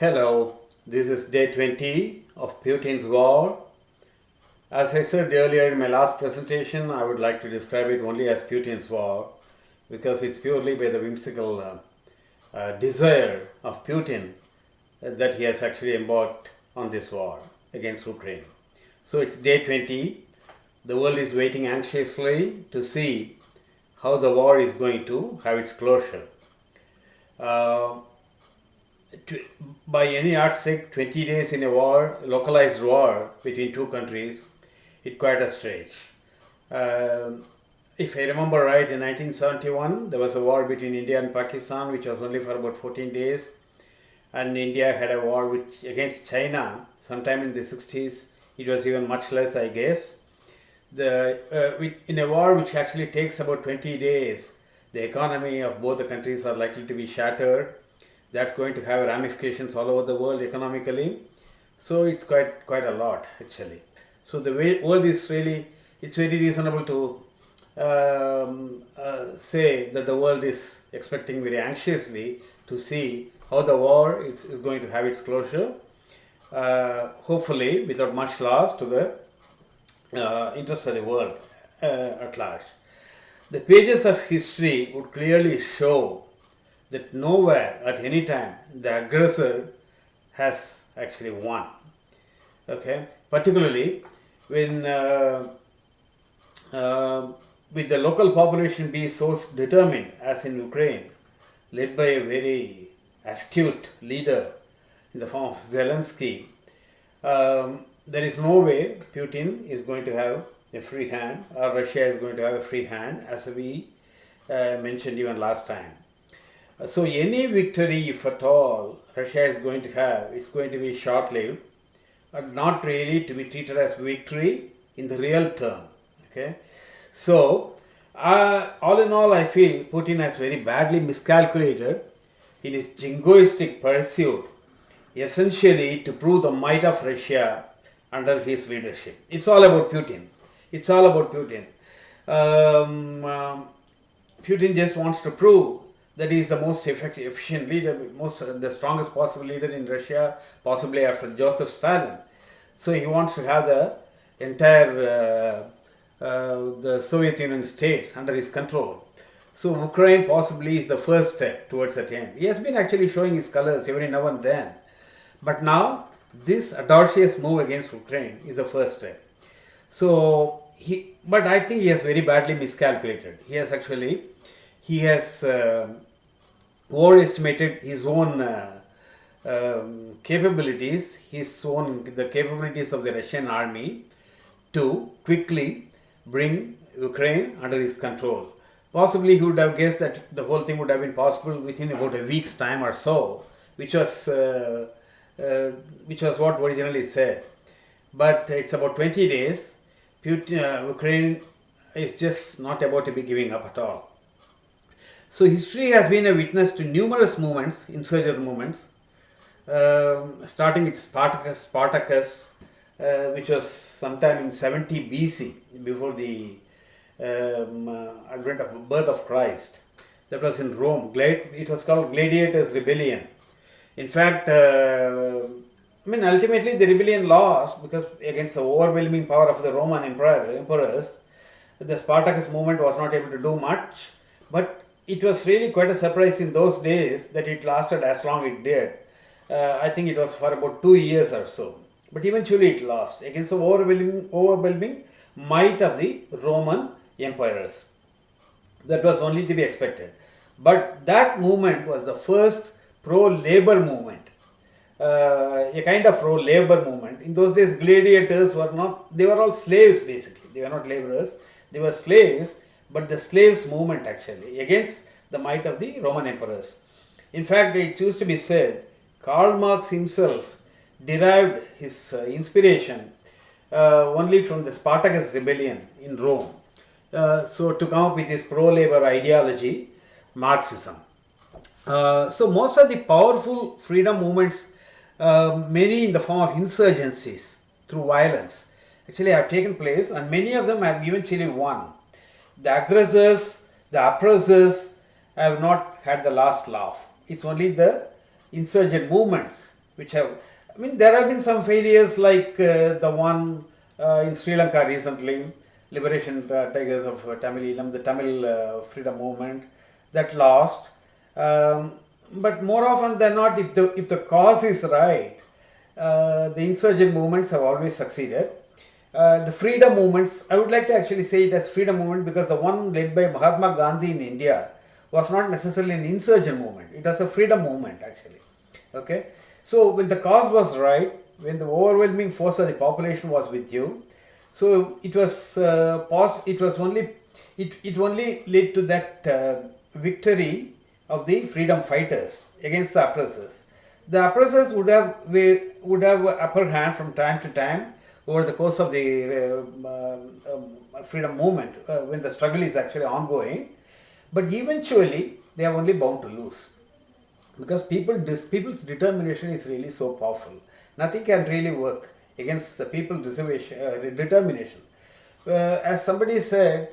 Hello, this is day 20 of Putin's War. As I said earlier in my last presentation, I would like to describe it only as Putin's War because it's purely by the whimsical desire of Putin that he has actually embarked on this war against Ukraine. So it's day 20. The world is waiting anxiously to see how the war is going to have its closure. By any yardstick, 20 days in a war, localized war between two countries, it's quite a stretch. If I remember right, in 1971, there was a war between India and Pakistan, which was only for about 14 days. And India had a war against China sometime in the 60s. It was even much less, I guess. In a war which actually takes about 20 days, the economy of both the countries are likely to be shattered. That's going to have ramifications all over the world economically. So it's quite a lot actually. So the world is really, it's very reasonable to say that the world is expecting very anxiously to see how the war is going to have its closure, hopefully without much loss to the interest of the world at large. The pages of history would clearly show that nowhere at any time the aggressor has actually won. Okay, particularly when with the local population being so determined as in Ukraine, led by a very astute leader in the form of Zellensky, there is no way Putin is going to have a free hand, or Russia is going to have a free hand, as we mentioned even last time. So any victory, if at all, Russia is going to have, it's going to be short-lived, and not really to be treated as victory in the real term. Okay, so all in all, I feel Putin has very badly miscalculated in his jingoistic pursuit, essentially to prove the might of Russia under his leadership. It's all about Putin. It's all about Putin. Putin just wants to prove that he is the most effective, efficient leader, the strongest possible leader in Russia, possibly after Joseph Stalin. So he wants to have the entire the Soviet Union states under his control. So Ukraine possibly is the first step towards that end. He has been actually showing his colors every now and then. But now, this audacious move against Ukraine is the first step. So, but I think he has very badly miscalculated. He has overestimated his own capabilities, the capabilities of the Russian army to quickly bring Ukraine under his control. Possibly he would have guessed that the whole thing would have been possible within about a week's time or so, which was what originally said. But it's about 20 days. Ukraine is just not about to be giving up at all. So history has been a witness to numerous movements, insurgent movements, starting with Spartacus, which was sometime in 70 BC, before the advent of birth of Christ. That was in Rome. It was called Gladiators' Rebellion. In fact, ultimately the rebellion lost because against the overwhelming power of the Roman emperors, the Spartacus movement was not able to do much. But it was really quite a surprise in those days that it lasted as long it did. I think it was for about 2 years or so. But eventually it lost against the overwhelming might of the Roman emperors. That was only to be expected. But that movement was the first pro-labor movement. A kind of pro-labor movement. In those days, gladiators they were all slaves basically. They were not laborers, they were slaves, but the slaves movement actually against the might of the Roman emperors. In fact, it used to be said, Karl Marx himself derived his inspiration only from the Spartacus rebellion in Rome. So to come up with his pro-labor ideology, Marxism. So most of the powerful freedom movements, many in the form of insurgencies through violence, actually have taken place, and many of them have eventually won. The aggressors, the oppressors have not had the last laugh. It's only the insurgent movements which have, I mean, there have been some failures like the one in Sri Lanka recently, Liberation Tigers of Tamil Eelam, the Tamil freedom movement that lost. But more often than not, if the cause is right, the insurgent movements have always succeeded. The freedom movements, I would like to actually say it as freedom movement because the one led by Mahatma Gandhi in India was not necessarily an insurgent movement. It was a freedom movement actually. Okay, so when the cause was right, when the overwhelming force of the population was with you, so it was it was only it only led to that victory of the freedom fighters against the oppressors. The oppressors would have upper hand from time to time over the course of the freedom movement when the struggle is actually ongoing, but eventually they are only bound to lose because people's determination is really so powerful. Nothing can really work against the people's determination. As somebody said,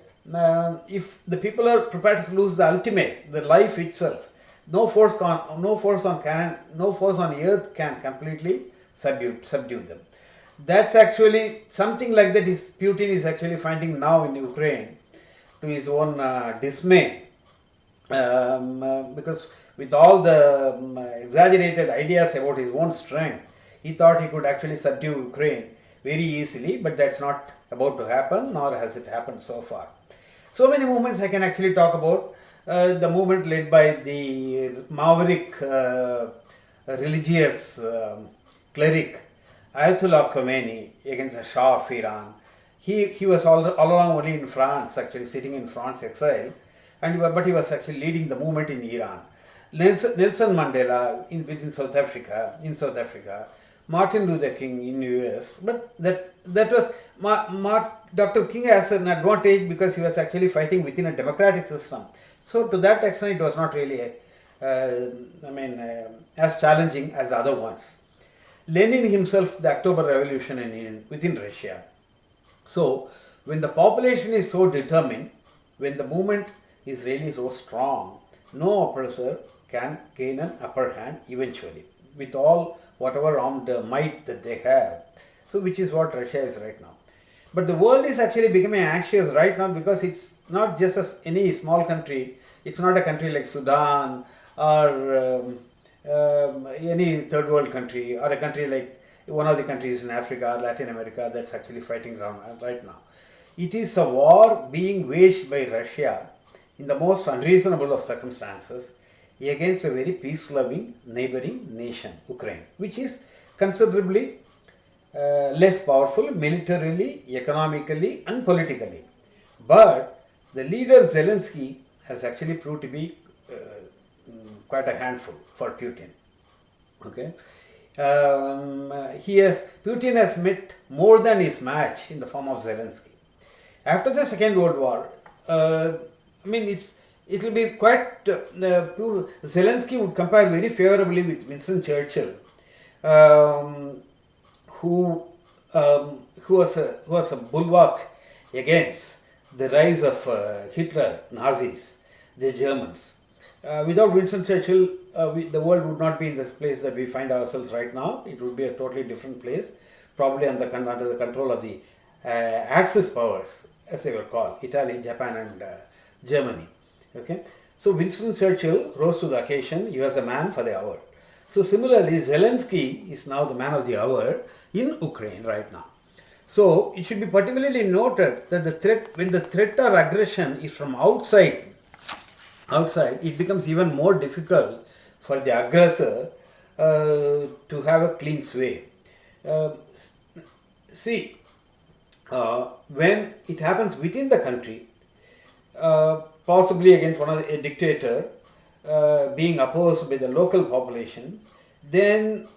if the people are prepared to lose the ultimate, the life itself, no force on earth can completely subdue them. That's actually something like that. Is Putin is actually finding now in Ukraine, to his own dismay, because with all the exaggerated ideas about his own strength, he thought he could actually subdue Ukraine very easily, but that's not about to happen, nor has it happened so far. So many movements I can actually talk about. The movement led by the maverick religious cleric Ayatollah Khomeini against the Shah of Iran. He was all along only in France, actually sitting in France exile, but he was actually leading the movement in Iran. Nelson Mandela within South Africa, Martin Luther King in US. But that was Dr. King has an advantage because he was actually fighting within a democratic system. So to that extent, it was not really, as challenging as the other ones. Lenin himself, the October Revolution within Russia. So when the population is so determined, when the movement is really so strong, no oppressor can gain an upper hand eventually with all whatever armed might that they have. So which is what Russia is right now. But the world is actually becoming anxious right now because it's not just any small country. It's not a country like Sudan or any third world country or a country like one of the countries in Africa or Latin America that's actually fighting around right now. It is a war being waged by Russia in the most unreasonable of circumstances against a very peace-loving neighboring nation, Ukraine, which is considerably less powerful militarily, economically, and politically. But the leader Zellensky has actually proved to be quite a handful for Putin. Okay, Putin has met more than his match in the form of Zellensky. After the Second World War, it will be quite. Zelensky would compare very favorably with Winston Churchill, who was a bulwark against the rise of Hitler, Nazis, the Germans. Without Winston Churchill, the world would not be in this place that we find ourselves right now. It would be a totally different place, probably under the control of the Axis powers, as they were called, Italy, Japan, and Germany. Okay, so Winston Churchill rose to the occasion. He was a man for the hour. So similarly, Zelensky is now the man of the hour in Ukraine right now. So it should be particularly noted that when the threat or aggression is from outside, it becomes even more difficult for the aggressor to have a clean sway. When it happens within the country, possibly against a dictator being opposed by the local population, then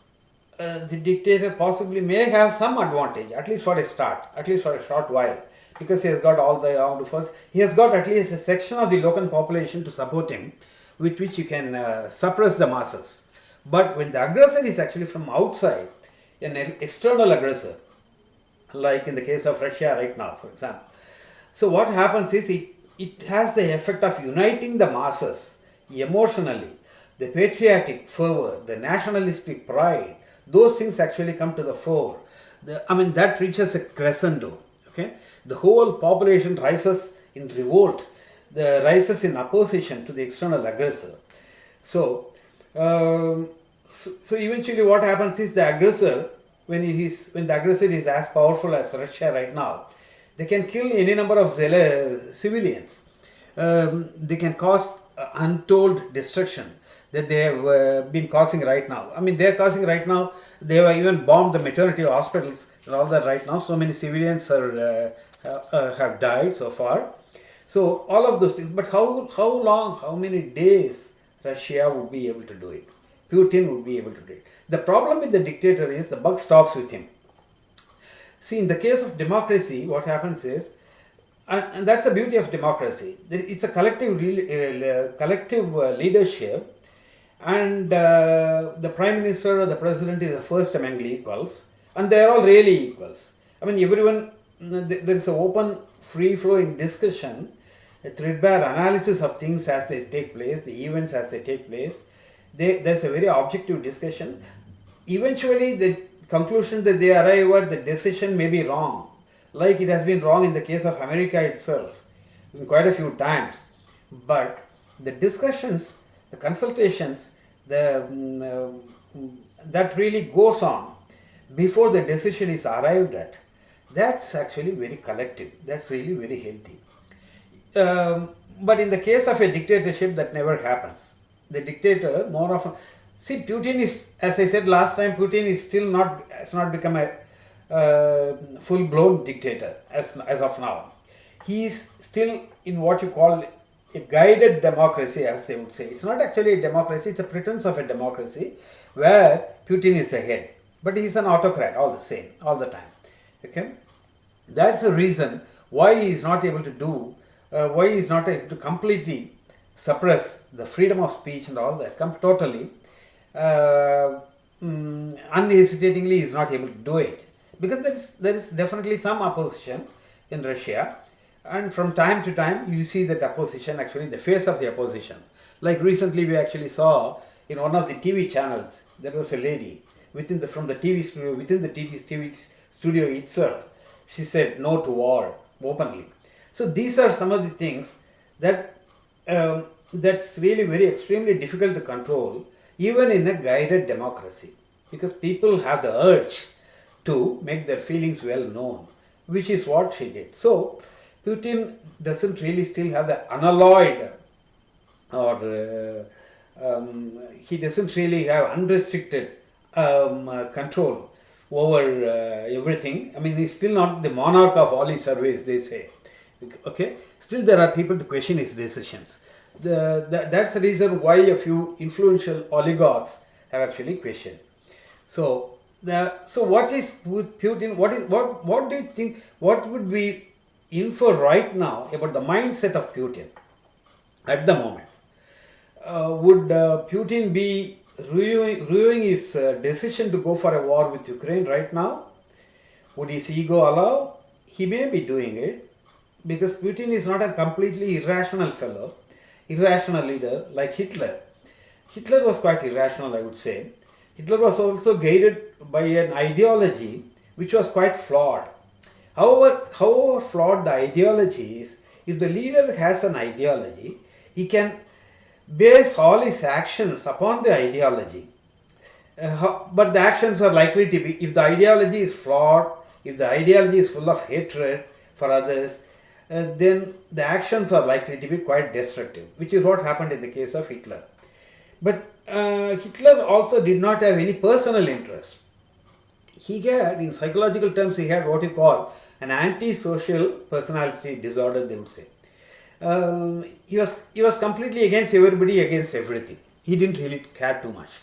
the dictator possibly may have some advantage, at least for a start, at least for a short while, because he has got all the armed force. He has got at least a section of the local population to support him, with which you can suppress the masses. But when the aggressor is actually from outside, an external aggressor, like in the case of Russia right now, for example. So what happens is it has the effect of uniting the masses emotionally, the patriotic fervour, the nationalistic pride, those things actually come to the fore. That reaches a crescendo. Okay, the whole population rises in revolt, the rises in opposition to the external aggressor. So, so eventually, what happens is the aggressor, when the aggressor is as powerful as Russia right now, they can kill any number of civilians. They can cause untold destruction that they have been causing right now. They are causing right now. They have even bombed the maternity hospitals and all that right now. So many civilians have died so far. So all of those things. But how long, how many days Russia would be able to do it? Putin would be able to do it. The problem with the dictator is the buck stops with him. See, in the case of democracy, what happens is, and that's the beauty of democracy. It's a collective, leadership, and the prime minister or the president is the first among equals, and they are all really equals. Everyone, there is an open, free flowing discussion, a threadbare analysis of things as they take place, the events as they take place. There's a very objective discussion. Eventually, the conclusion that they arrive at, the decision may be wrong, like it has been wrong in the case of America itself quite a few times. But the discussions, the consultations, that really goes on before the decision is arrived at, that's actually very collective. That's really very healthy. But in the case of a dictatorship, that never happens. The dictator more often. See, Putin is, as I said last time, Putin is still not, has not become a full-blown dictator as of now. He is still in what you call a guided democracy, as they would say. It's not actually a democracy, it's a pretense of a democracy where Putin is the head. But he is an autocrat all the same, all the time. Okay? That's the reason why he is not able to do, why he is not able to completely suppress the freedom of speech and all that, totally. Unhesitatingly is not able to do it, because there is definitely some opposition in Russia, and from time to time you see that opposition, actually the face of the opposition. Like recently we actually saw in one of the TV channels, there was a lady from the TV studio, within the TV studio itself, she said no to war openly. So these are some of the things that that's really very extremely difficult to control, even in a guided democracy, because people have the urge to make their feelings well known, which is what she did. So Putin doesn't really still have the unalloyed, or he doesn't really have unrestricted control over everything. He's still not the monarch of all his surveys, they say. Okay, still there are people to question his decisions. That's the reason why a few influential oligarchs have actually questioned. So what is Putin? What do you think? What would we infer right now about the mindset of Putin at the moment? Would Putin be reviewing his decision to go for a war with Ukraine right now? Would his ego allow? He may be doing it, because Putin is not a completely irrational fellow, irrational leader like Hitler. Hitler was quite irrational, I would say. Hitler was also guided by an ideology which was quite flawed. However flawed the ideology is, if the leader has an ideology, he can base all his actions upon the ideology. But the actions are likely to be, if the ideology is flawed, if the ideology is full of hatred for others, then the actions are likely to be quite destructive, which is what happened in the case of Hitler. But Hitler also did not have any personal interest. He had, in psychological terms, he had what you call an antisocial personality disorder, they would say. He was completely against everybody, against everything. He didn't really care too much.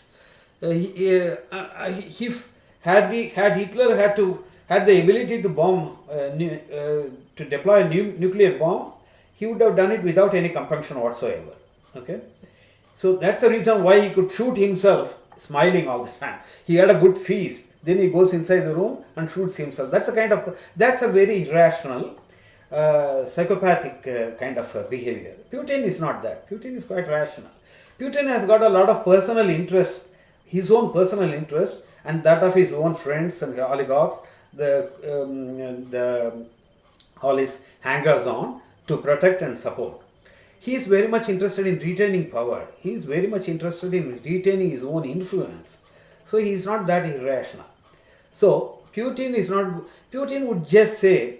Had Hitler had the ability to bomb, to deploy a nuclear bomb, he would have done it without any compunction whatsoever. Okay, so that's the reason why he could shoot himself smiling all the time. He had a good feast, then he goes inside the room and shoots himself. That's a very irrational, psychopathic kind of behavior. Putin is not that. Putin is quite rational. Putin has got a lot of personal interest, his own personal interest, and that of his own friends and oligarchs, the all his hangers on to protect and support. He is very much interested in retaining power. He is very much interested in retaining his own influence. So he is not that irrational. So Putin would just say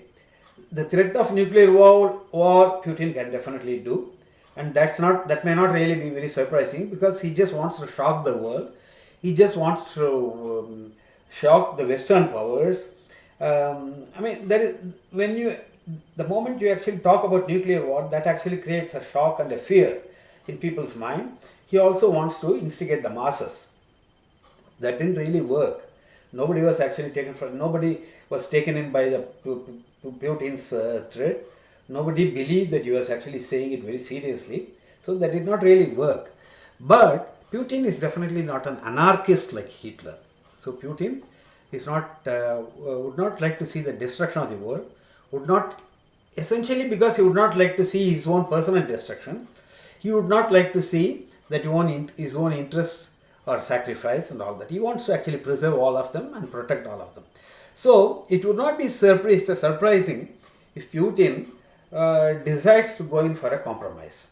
the threat of nuclear war Putin can definitely do, and that may not really be very surprising because he just wants to shock the world. He just wants to shock the Western powers. I mean, there is when you the moment you actually talk about nuclear war, that actually creates a shock and a fear in people's mind. He also wants to instigate the masses. That didn't really work. Nobody was taken in by the Putin's threat. Nobody believed that he was actually saying it very seriously. So that did not really work. But Putin is definitely not an anarchist like Hitler. So Putin is not would not like to see the destruction of the world. Would not, essentially because he would not like to see his own personal destruction. He would not like to see that his own interest or sacrifice and all that. He wants to actually preserve all of them and protect all of them. So it would not be surprising if Putin decides to go in for a compromise.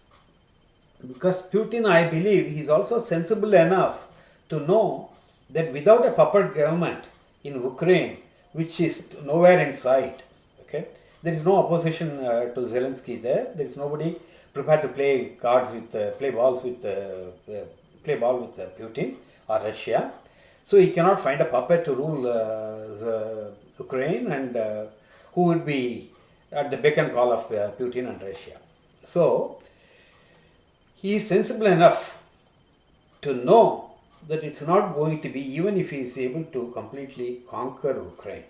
Because Putin, I believe, he is also sensible enough to know that without a puppet government in Ukraine, which is nowhere in sight, okay, there is no opposition to Zellensky there. There is nobody prepared to play ball with Putin or Russia. So he cannot find a puppet to rule Ukraine, and who would be at the beck and call of Putin and Russia. So he is sensible enough to know that it's not going to be, even if he is able to completely conquer Ukraine,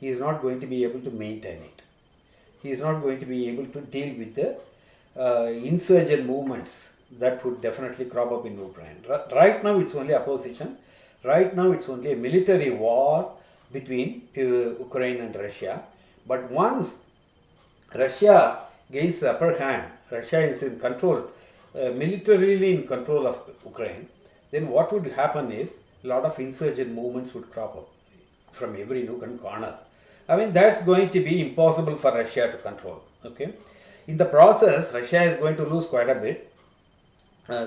he is not going to be able to maintain it. He is not going to be able to deal with the insurgent movements that would definitely crop up in Ukraine. Right now it's only opposition. Right now it's only a military war between Ukraine and Russia. But once Russia gains the upper hand, Russia is in control, militarily in control of Ukraine, then what would happen is a lot of insurgent movements would crop up from every nook and corner. I mean, that's going to be impossible for Russia to control. Okay, in the process, Russia is going to lose quite a bit.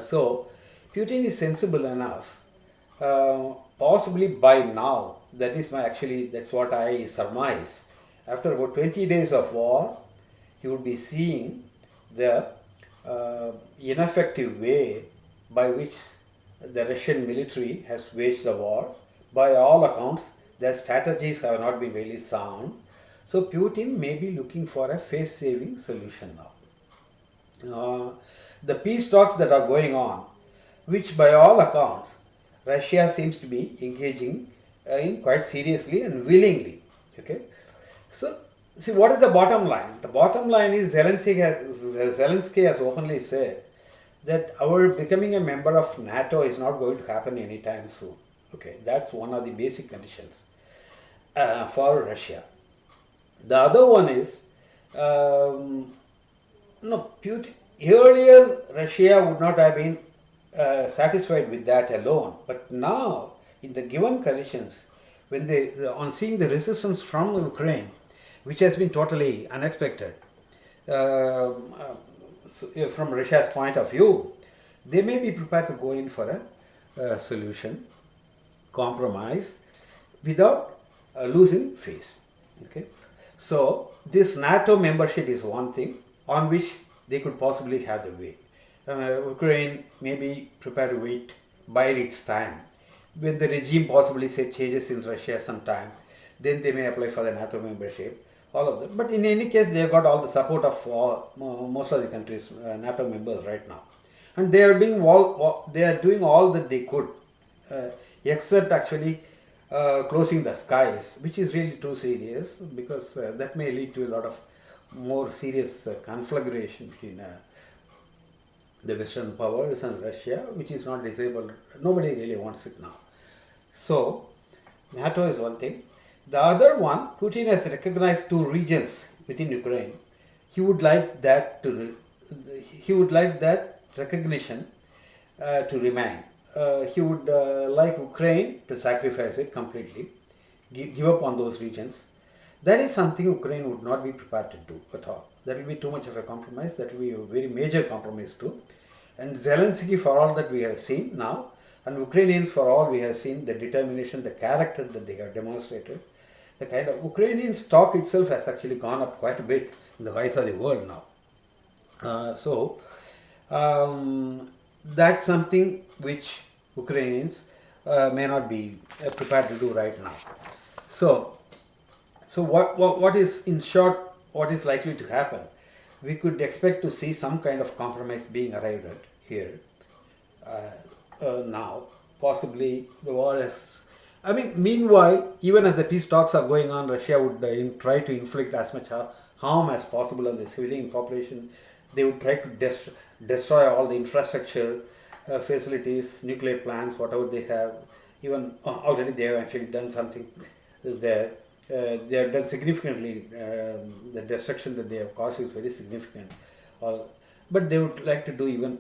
So Putin is sensible enough, possibly by now. That's what I surmise. After about 20 days of war, he would be seeing the ineffective way by which the Russian military has waged the war. By all accounts, their strategies have not been really sound. So Putin may be looking for a face-saving solution now. The peace talks that are going on, which by all accounts, Russia seems to be engaging in quite seriously and willingly. Okay, so see, what is the bottom line? The bottom line is Zellensky has openly said that our becoming a member of NATO is not going to happen anytime soon. Okay, that's one of the basic conditions for Russia. The other one is Putin. Earlier, Russia would not have been satisfied with that alone, but now, in the given conditions, when on seeing the resistance from Ukraine, which has been totally unexpected from Russia's point of view, they may be prepared to go in for a solution, compromise, without losing face. Okay, so this NATO membership is one thing on which they could possibly have the way. Ukraine may be prepared to wait, bide its time. When the regime possibly changes in Russia sometime, then they may apply for the NATO membership, all of them. But in any case, they have got all the support of most of the countries, NATO members right now. And they are doing all that they could, except actually closing the skies, which is really too serious, because that may lead to a lot of more serious conflagration between the Western powers and Russia, which is not disabled. Nobody really wants it now. So NATO is one thing. The other one, Putin has recognized two regions within Ukraine. He would like that recognition to remain. he would like Ukraine to sacrifice it completely, give up on those regions. That is something Ukraine would not be prepared to do at all. That will be too much of a compromise. That will be a very major compromise too. And Zelensky, for all that we have seen now, and Ukrainians, for all we have seen, the determination, the character that they have demonstrated, the kind of Ukrainian stock itself has actually gone up quite a bit in the eyes of the world now. That's something which Ukrainians may not be prepared to do right now. So, what is, in short, what is likely to happen? We could expect to see some kind of compromise being arrived at here now. Possibly the war is. I mean, meanwhile, even as the peace talks are going on, Russia would try to inflict as much harm as possible on the civilian population. They would try to destroy all the infrastructure, facilities, nuclear plants, whatever they have. Even already they have actually done something there. They have done significantly. The destruction that they have caused is very significant. But they would like to go even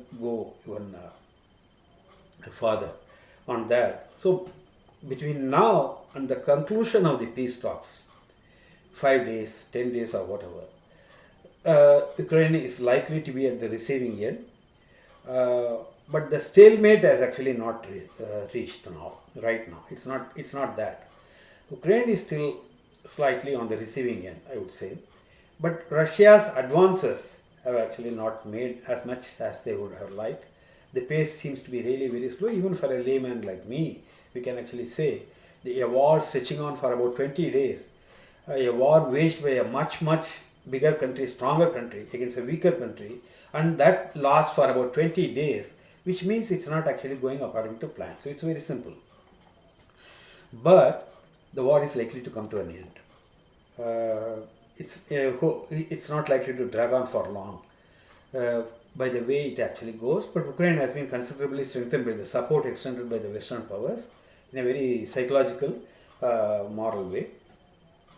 further on that. So between now and the conclusion of the peace talks, 5 days, 10 days, or whatever, Ukraine is likely to be at the receiving end. But the stalemate has actually not reached now. Right now, it's not that. Ukraine is still slightly on the receiving end, I would say. But Russia's advances have actually not made as much as they would have liked. The pace seems to be really very slow. Even for a layman like me, we can actually say a war stretching on for about 20 days, a war waged by a much, much bigger country, stronger country against a weaker country, and that lasts for about 20 days, which means it's not actually going according to plan. So it's very simple. But the war is likely to come to an end. It's not likely to drag on for long by the way it actually goes. But Ukraine has been considerably strengthened by the support extended by the Western powers in a very psychological, moral way,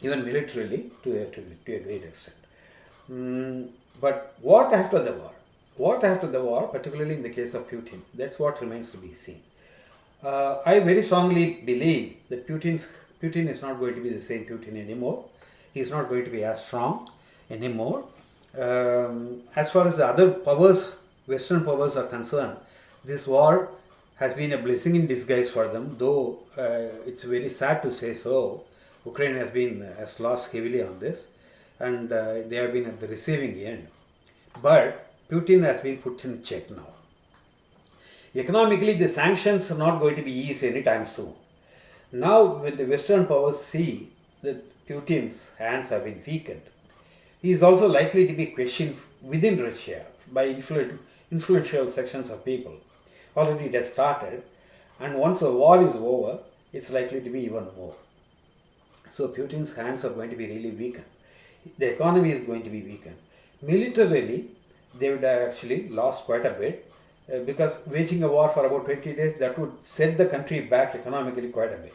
even militarily to a great extent. But what after the war? What after the war, particularly in the case of Putin? That's what remains to be seen. I very strongly believe that Putin is not going to be the same Putin anymore. He's not going to be as strong anymore. As far as the other powers, Western powers are concerned, this war has been a blessing in disguise for them, though it's very sad to say so. Ukraine has lost heavily on this, and they have been at the receiving end. But Putin has been put in check now. Economically, the sanctions are not going to be eased anytime soon. Now, when the Western powers see that Putin's hands have been weakened, he is also likely to be questioned within Russia by influential sections of people. Already it has started, and once the war is over, it's likely to be even more. So Putin's hands are going to be really weakened. The economy is going to be weakened. Militarily, they would have actually lost quite a bit because waging a war for about 20 days, that would set the country back economically quite a bit.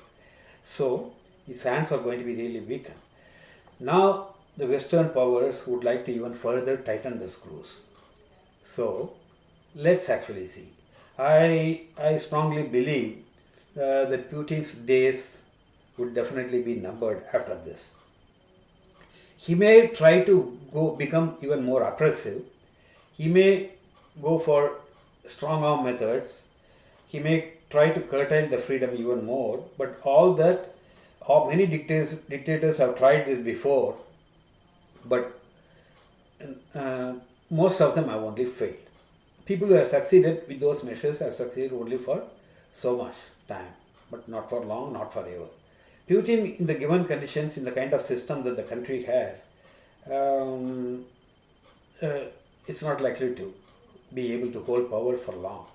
So its hands are going to be really weakened. Now the Western powers would like to even further tighten the screws. So let's actually see. I strongly believe that Putin's days would definitely be numbered after this. He may try to become even more oppressive. He may go for strong arm methods. He may try to curtail the freedom even more. But all that, many dictators have tried this before, but most of them have only failed. People who have succeeded with those measures have succeeded only for so much time, but not for long, not forever. Putin, in the given conditions, in the kind of system that the country has, it's not likely to be able to hold power for long.